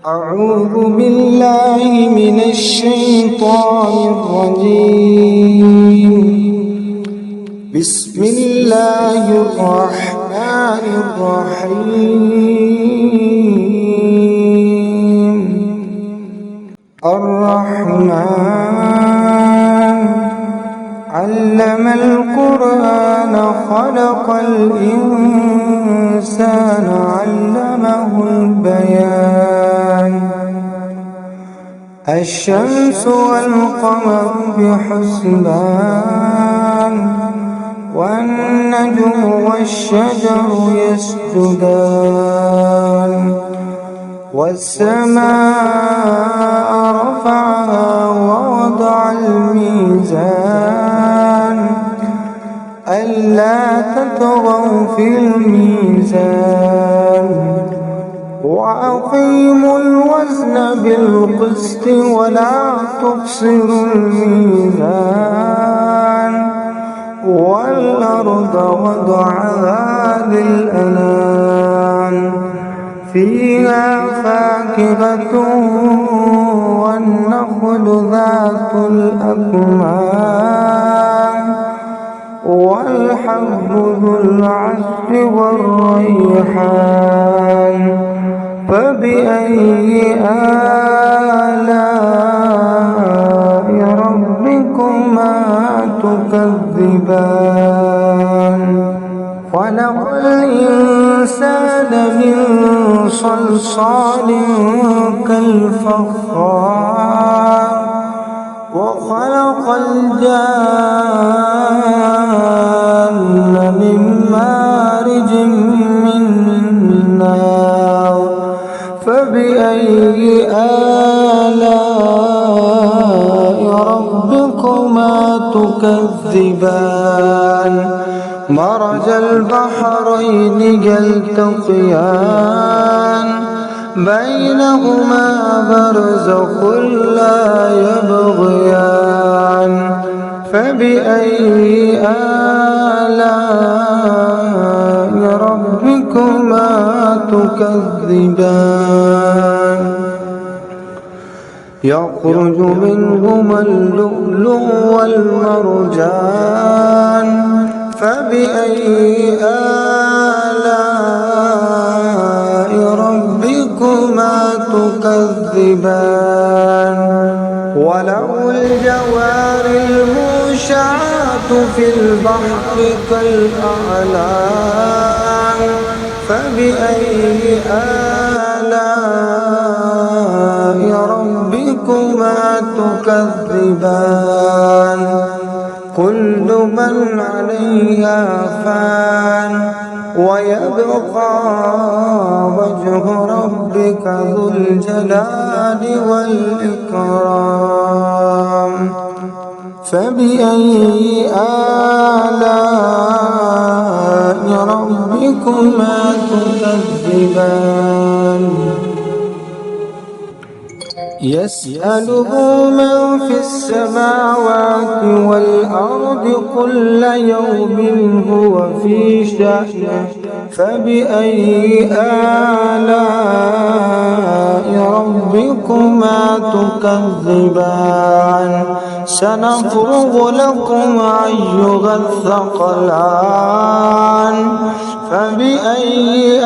أعوذ بالله من الشيطان الرجيم. بسم الله الرحمن الرحيم. الرحمن علم القرآن خلق الإنسان علمه البيان. الشمس والقمر بحسبان والنجم والشجر يسجدان والسماء رفعها ووضع الميزان ألا تطغوا في الميزان وأقيموا الوزن بالقسط ولا تخسروا الميزان والأرض وضعها للأنام فيها فاكهة والنخل ذات الأكمام والحب ذو العصف والريحان فبأي آلاء ربكما تكذبان. خلق الإنسان من صلصال كالفخار وخلق الجان من مارج من نار فبأي آلاء ربكما تكذبان. مرج البحرين يلتقيان بينهما برزخ لا يبغيان فبأي آلاء ربكما تكذبان. يخرج منهما اللؤلؤ والمرجان فبأي آلاء ربكما تكذبان. وله الجوار المنشآت في البحر كالأعلام فبأي آلاء ربكما تكذبان. كل من عليها فان ويبقى وجه ربك ذو الجلال والإكرام فبأي آلاء ربكما تكذبان. يسأله من في السماوات والأرض كل يوم هو في شأن فبأي آلاء ربكما تكذبان. سنفرغ لكم أيها الثقلان فبأي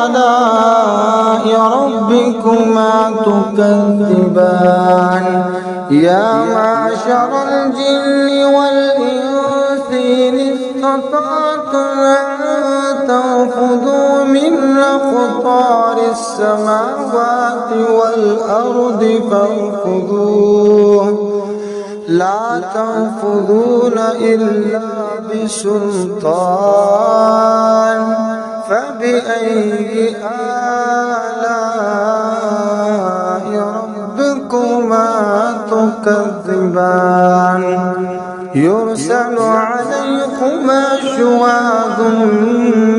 آلاء ربكما تكذبان. يا معشر الجن والإنس إن استطعتم أن تنفذوا من أقطار السماوات والأرض فانفذوا لا تنفذون إلا بسلطان فبأي آلاء ربكما تكذبان. يرسل عليكما شواظ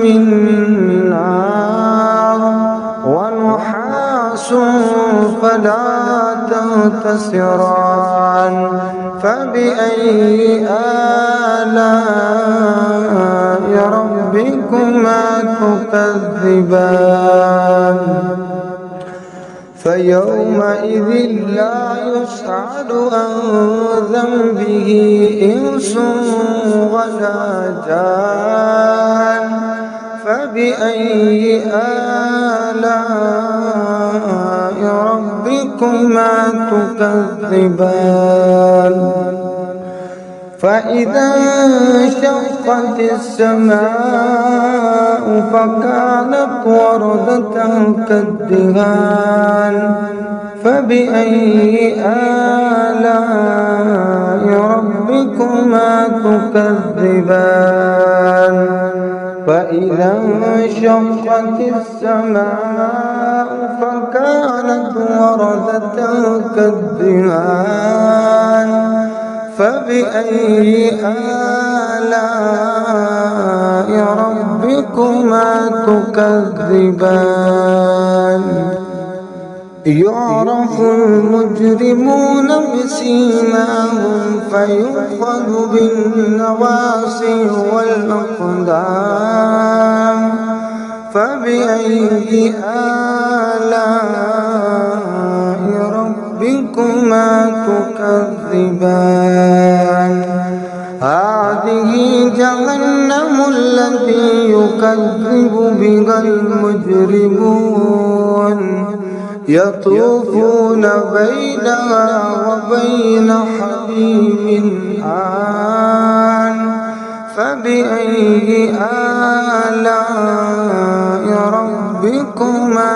من نار ونحاس فلا تنتصران فبأي آلاء ربكما تكذبان. فيومئذ لا يسأل عن ذنبه إنس ولا جان فبأي آلاء ربكما تكذبان فإذا انشقت السماء فكانت وردة كالدهان فبأي آلاء ربكما تكذبان فإذا انشقت السماء فكانت وردة كالدهان فبأي آلاء ربكما تكذبان يعرف المجرمون بسيماهم فيؤخذ بالنواصي والأقدام فبأي آلاء ربكما تكذبان هذه جهنم التي يكذب بها المجرمون يطوفون بينها وبين حميم آن فبأي آلاء ربكما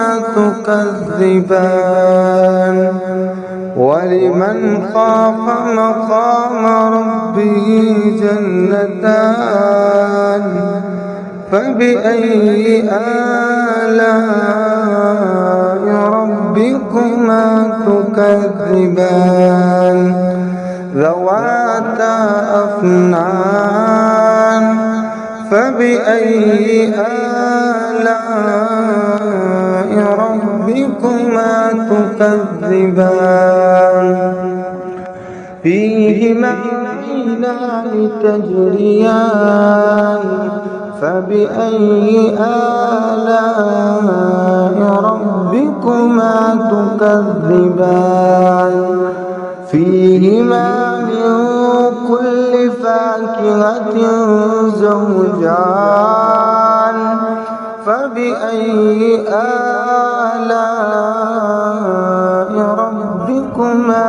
تكذبان ولمن خاف مقام ربه جنتان فبأي آلاء ربكما تكذبان ذواتا أفنان فبأي آلاء ربكما تكذبان فيهما عينان تجريان فبأي آلاء ربكما تكذبان فيهما من كل فاكهة زوجان فبأي آلاء ربكما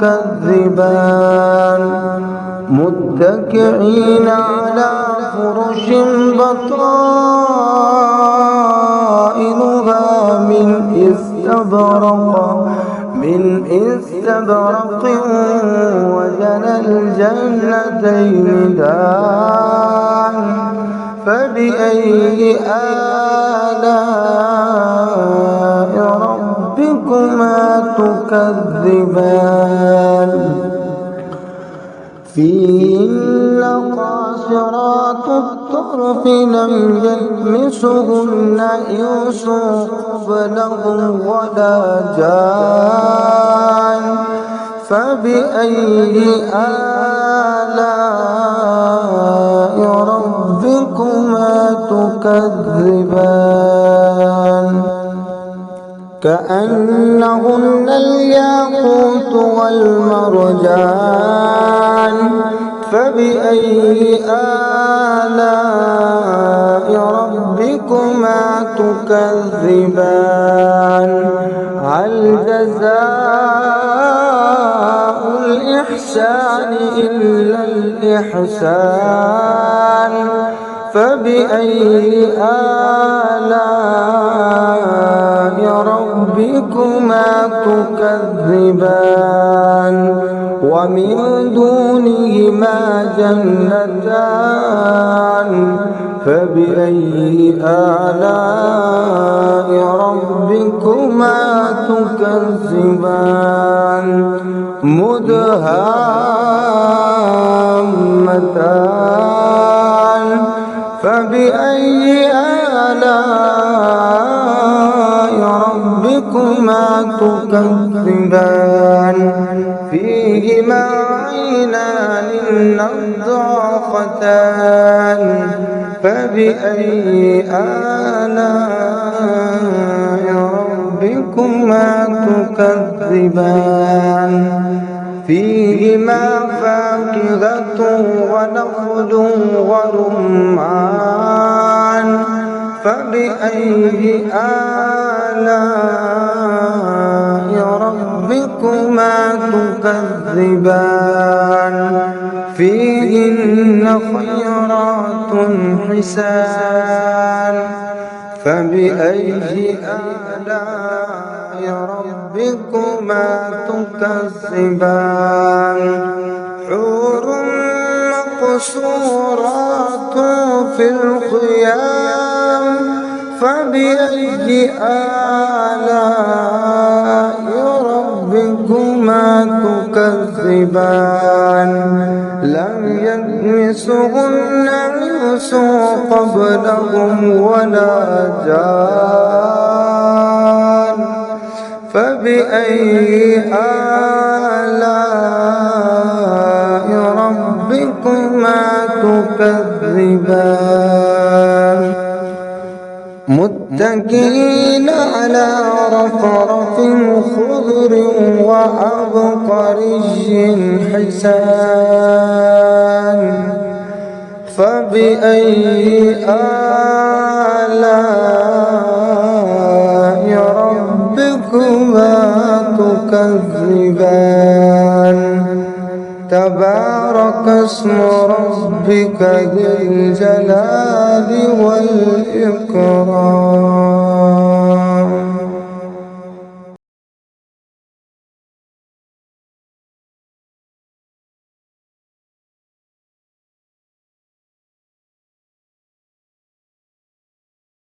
تكذبان متكئين على فرش بطائنها من استبرق وجنى الجنتين دان فبأي آلاء ربكما تكذبان فيهن قاصرات الطرف لم يطمثهن إنس قبلهم ولا جان فبأي آلاء ربكما تكذبان كأنهن الياقوت والمرجان فبأي آلاء ربكما تكذبان هل جزاء الإحسان إلا الإحسان فبأي آلاء ربكما تكذبان ومن دونهما جنتان فبأي آلاء ربكما تكذبان مدهامتان فبأي آلاء ربكما تكذبان فيهما عينان نضاختان فبأي آلاء ربكما تكذبان فيهما فاكهة ونخل ورمان فبأي آلاء ربكما تكذبان فيهن خيرات حسان فبأي آلاء ربكما تكذبان حور مقصورات في الخيام فبأي آلاء ربكما تكذبان لم يطمثهن إنس قبلهم ولا جان فبأي آلاء ربكما تكذبان متكئين على رفرف خضر وعبقري حسان فبأي آلاء ربكما تكذبان تبارك اسم ربك ذي الجلال والإكرام